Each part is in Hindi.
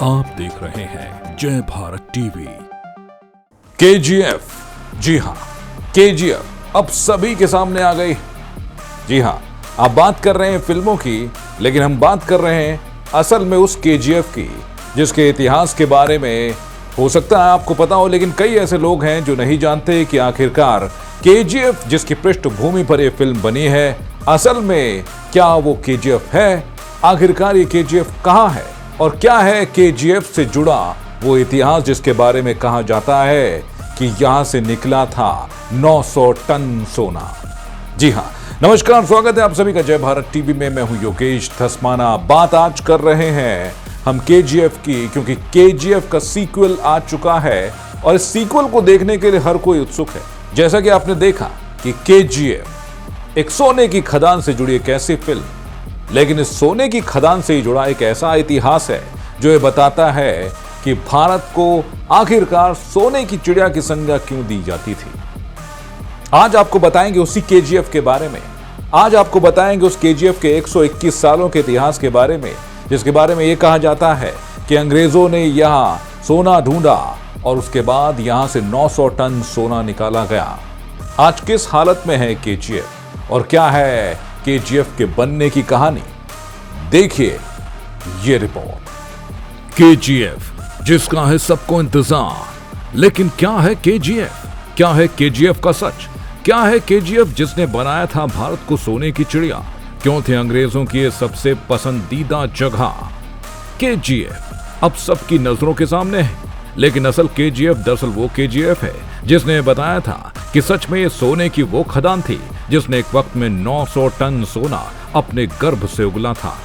आप देख रहे हैं जय भारत टीवी। केजीएफ, जी हाँ, केजीएफ अब सभी के सामने आ गई। जी हाँ, आप बात कर रहे हैं फिल्मों की, लेकिन हम बात कर रहे हैं असल में उस केजीएफ की जिसके इतिहास के बारे में हो सकता है आपको पता हो, लेकिन कई ऐसे लोग हैं जो नहीं जानते कि आखिरकार केजीएफ जिसकी पृष्ठभूमि पर यह फिल्म बनी है, असल में क्या वो केजीएफ है। आखिरकार ये केजीएफ कहां है और क्या है केजीएफ से जुड़ा वो इतिहास जिसके बारे में कहा जाता है कि यहां से निकला था 900 टन सोना। जी हां, नमस्कार, स्वागत है आप सभी का जय भारत टीवी में। मैं हूं योगेश धस्माना। बात आज कर रहे हैं हम केजीएफ की, क्योंकि केजीएफ का सीक्वल आ चुका है और इस सीक्वल को देखने के लिए हर कोई उत्सुक है। जैसा कि आपने देखा कि केजीएफ एक सोने की खदान से जुड़ी एक ऐसी फिल्म, लेकिन इस सोने की खदान से ही जुड़ा एक ऐसा इतिहास है जो ये बताता है कि भारत को आखिरकार सोने की चिड़िया की संज्ञा क्यों दी जाती थी। आज आपको बताएंगे उसी केजीएफ के बारे में। आज आपको बताएंगे उस केजीएफ के 121 सालों के इतिहास के बारे में, जिसके बारे में यह कहा जाता है कि अंग्रेजों ने यहां सोना ढूंढा और उसके बाद यहां से 900 टन सोना निकाला गया। आज किस हालत में है केजीएफ और क्या है केजीएफ के बनने की कहानी, देखिए ये रिपोर्ट। केजीएफ जिसका है सबको इंतजार, लेकिन क्या है केजीएफ? क्या है केजीएफ का सच? क्या है केजीएफ जिसने बनाया था भारत को सोने की चिड़िया? क्यों थे अंग्रेजों की ये सबसे पसंदीदा जगह? केजीएफ अब सबकी नजरों के सामने है, लेकिन असल केजीएफ दरअसल वो केजीएफ है जिसने बताया था कि सच में ये सोने की वो खदान थी जिसने एक वक्त में 900 टन सोना अपने गर्भ से उगला था।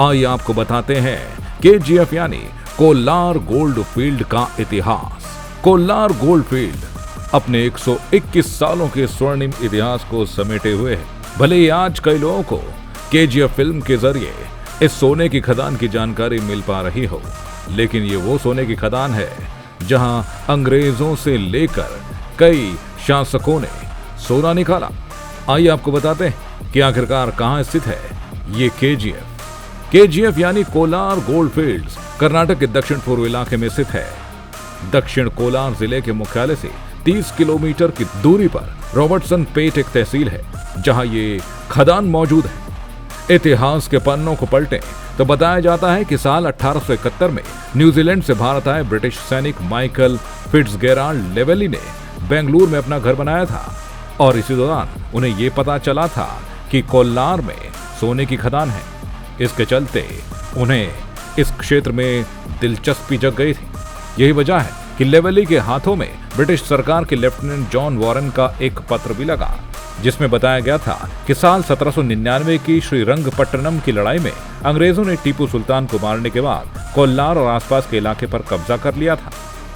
आइए आपको बताते हैं केजीएफ यानी कोलार गोल्ड फील्ड का इतिहास। कोलार गोल्ड फील्ड अपने 121 सालों के स्वर्णिम इतिहास को समेटे हुए है। भले ही आज कई लोगों को केजीएफ फिल्म के जरिए इस सोने की खदान की जानकारी मिल पा रही हो, लेकिन ये वो सोने की खदान है जहां अंग्रेजों से लेकर कई शासकों ने सोना निकाला। आइए आपको बताते हैं कि आखिरकार कहां स्थित है ये केजीएफ। केजीएफ यानी कोलार गोल्ड फील्ड्स कर्नाटक के दक्षिण पूर्व इलाके में स्थित है। दक्षिण कोलार जिले के मुख्यालय से 30 किलोमीटर की दूरी पर रॉबर्टसन पेट एक तहसील है जहां ये खदान मौजूद है। इतिहास के पन्नों को पलटें तो बताया जाता है कि साल 1871 में न्यूजीलैंड से भारत आए ब्रिटिश सैनिक माइकल फिट्जगेराल्ड लेवेली ने बेंगलुरु में अपना घर बनाया था और इसी दौरान उन्हें यह पता चला था कि कोलार में सोने की खदान है। इसके चलते उन्हें इस क्षेत्र में दिलचस्पी जग गई थी। यही वजह है कि लेवेली के हाथों में ब्रिटिश सरकार के लेफ्टिनेंट जॉन वॉरेन का एक पत्र भी लगा, जिसमें बताया गया था कि साल 1799 की श्रीरंगपट्टनम की लड़ाई में अंग्रेजों ने टीपू सुल्तान को मारने के बाद कोलार और आसपास के इलाके पर कब्जा कर लिया था,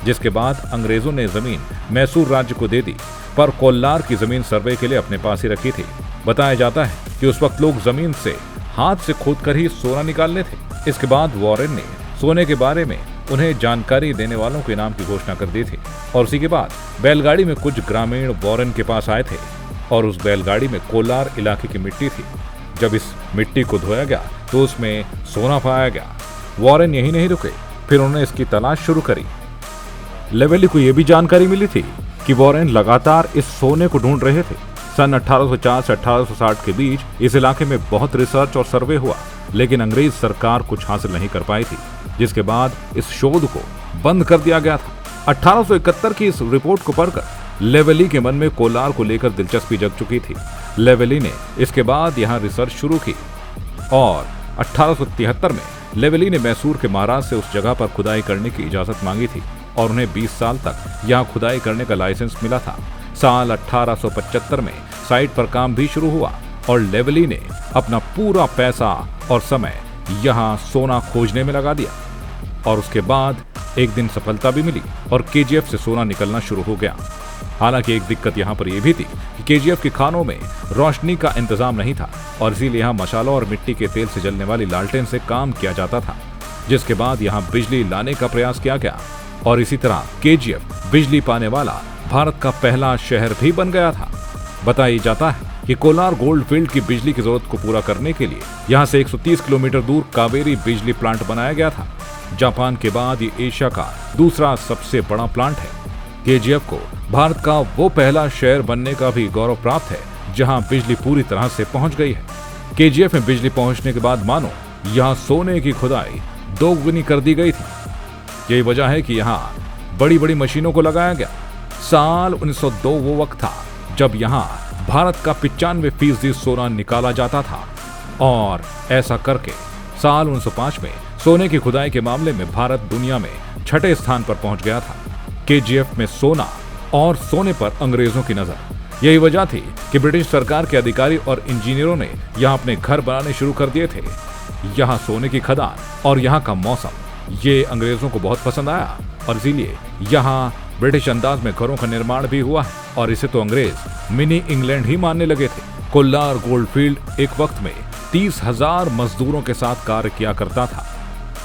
जिसके बाद अंग्रेजों ने जमीन मैसूर राज्य को दे दी, पर कोलार की जमीन सर्वे के लिए अपने पास ही रखी थी। बताया जाता है कि उस वक्त लोग जमीन से हाथ से खोदकर ही सोना निकालने थे। इसके बाद वॉरेन ने सोने के बारे में उन्हें जानकारी देने वालों के नाम की घोषणा कर दी थी और उसी के बाद बैलगाड़ी में कुछ ग्रामीण वॉरेन के पास आए थे और उस बैलगाड़ी में कोलार इलाके की मिट्टी थी। जब इस मिट्टी को धोया गया तो उसमें सोना पाया गया। वॉरेन यही नहीं रुके, फिर उन्होंने इसकी तलाश शुरू करी। लेवेली को यह भी जानकारी मिली थी कि वॉरेन लगातार इस सोने को ढूंढ रहे थे। सन 1850 से 1860 के बीच इस इलाके में बहुत रिसर्च और सर्वे हुआ, लेकिन अंग्रेज सरकार कुछ हासिल नहीं कर पाई थी, जिसके बाद इस शोध को बंद कर दिया गया था। 1871 की इस रिपोर्ट को पढ़कर लेवेली के मन में कोलार को लेकर दिलचस्पी जग चुकी थी। लेवेली ने इसके बाद यहाँ रिसर्च शुरू की और 1873 में लेवेली ने मैसूर के महाराज से उस जगह पर खुदाई करने की इजाजत मांगी थी और उन्हें 20 साल तक यहाँ खुदाई करने का लाइसेंस मिला था। साल 1875 में साइट पर काम भी शुरू हुआ और लेवेली ने अपना पूरा पैसा और समय यहाँ सोना खोजने में लगा दिया और उसके बाद एक दिन सफलता भी मिली और केजीएफ से सोना निकलना शुरू हो गया। हालांकि एक दिक्कत यहाँ पर यह भी थी कि केजीएफ के खानों में रोशनी का इंतजाम नहीं था और इसीलिए यहाँ मसालों और मिट्टी के तेल से जलने वाली लालटेन से काम किया जाता था, जिसके बाद यहाँ बिजली लाने का प्रयास किया गया और इसी तरह केजीएफ बिजली पाने वाला भारत का पहला शहर भी बन गया था। बताया जाता है कि कोलार गोल्ड फील्ड की बिजली की जरूरत को पूरा करने के लिए यहाँ से 130 किलोमीटर दूर कावेरी बिजली प्लांट बनाया गया था। जापान के बाद ये एशिया का दूसरा सबसे बड़ा प्लांट है। केजीएफ को भारत का वो पहला शहर बनने का भी गौरव प्राप्त है जहां बिजली पूरी तरह से पहुंच गई है। केजीएफ में बिजली पहुंचने के बाद मानो यहां सोने की खुदाई दोगुनी कर दी गई थी। यही वजह है कि यहां बड़ी बड़ी मशीनों को लगाया गया। साल 1902 वो वक्त था जब यहां भारत का 95% सोना निकाला जाता था और ऐसा करके साल 1905 में सोने की खुदाई के मामले में भारत दुनिया में 6ठे स्थान पर पहुंच गया था। केजीएफ में सोना और सोने पर अंग्रेजों की नजर। यही वजह थी कि ब्रिटिश सरकार के अधिकारी और इंजीनियरों ने यहाँ अपने घर बनाने शुरू कर दिए थे। यहाँ सोने की खदान और यहाँ का मौसम ये अंग्रेजों को बहुत पसंद आया और इसीलिए यहाँ ब्रिटिश अंदाज में घरों का निर्माण भी हुआ है और इसे तो अंग्रेज मिनी इंग्लैंड ही मानने लगे थे। कोल्लार गोल्डफील्ड एक वक्त में 30,000 मजदूरों के साथ कार्य किया करता था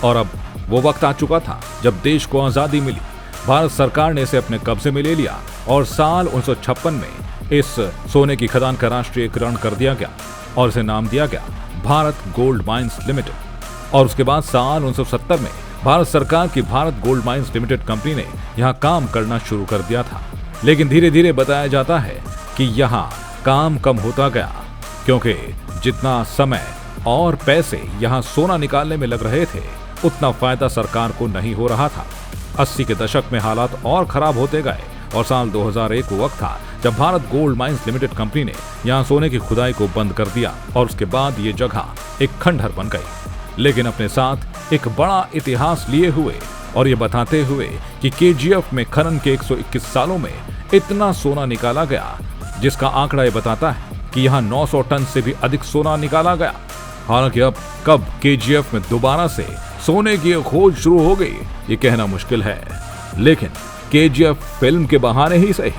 और अब वो वक्त आ चुका था जब देश को आजादी मिली। भारत सरकार ने इसे अपने कब्जे में ले लिया और साल 1956 में इस सोने की खदान का राष्ट्रीयकरण कर दिया गया और इसे नाम दिया गया भारत गोल्ड माइंस लिमिटेड। और उसके बाद साल 1970 में भारत सरकार की Bharat gold mines limited company ने यहाँ काम करना शुरू कर दिया था। लेकिन धीरे धीरे बताया जाता है कि यहाँ काम कम होता गया क्योंकि जितना समय और पैसे यहाँ सोना निकालने में लग रहे थे उतना फायदा सरकार को नहीं हो रहा था। 80 के दशक में हालात और खराब होते गए और साल 2001 वो वक्त था जब Bharat gold mines limited company ने यहाँ सोने की खुदाई को बंद कर दिया और उसके बाद ये जगह एक खंडहर बन गई। लेकिन अपने साथ एक बड़ा इतिहास लिए हुए और ये बताते हुए कि केजीएफ में खनन के 121 सालों में इतना सोना निकाला गया जिसका आंकड़ा ये बताता है कि यहाँ 900 टन से भी अधिक सोना निकाला गया। हालांकि अब कब केजीएफ में दोबारा से सोने की खोज शुरू हो गई ये कहना मुश्किल है, लेकिन केजीएफ फिल्म के बहाने ही सही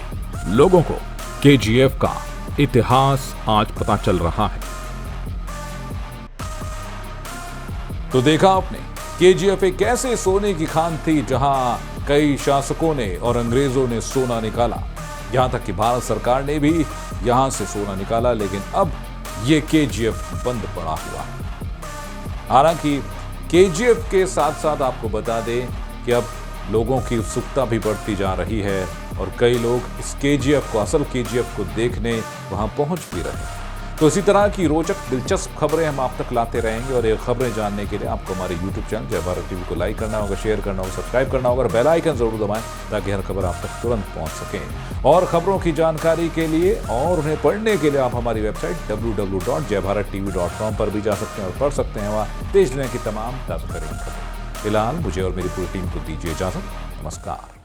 लोगों को केजीएफ का इतिहास आज पता चल रहा है। तो देखा आपने, केजीएफ एक ऐसे सोने की खान थी जहां कई शासकों ने और अंग्रेजों ने सोना निकाला। यहां तक कि भारत सरकार ने भी यहां से सोना निकाला, लेकिन अब ये केजीएफ बंद पड़ा हुआ है। हालांकि केजीएफ के साथ साथ आपको बता दें कि अब लोगों की उत्सुकता भी बढ़ती जा रही है और कई लोग इस केजीएफ को, असल केजीएफ को देखने वहां पहुंच भी रहे हैं। तो इसी तरह की रोचक दिलचस्प खबरें हम आप तक लाते रहेंगे और ये खबरें जानने के लिए आपको हमारे YouTube चैनल जय भारत टीवी को लाइक करना होगा, शेयर करना होगा, सब्सक्राइब करना होगा और बेल आइकन जरूर दबाएं ताकि हर खबर आप तक तुरंत पहुंच सके। और खबरों की जानकारी के लिए और उन्हें पढ़ने के लिए आप हमारी वेबसाइट www.jaybharattv.com पर भी जा सकते हैं और पढ़ सकते हैं वहाँ देश दुनिया की तमाम ताज़ा तरीन खबरें। फिलहाल मुझे और मेरी पूरी टीम को दीजिए इजाजत। नमस्कार।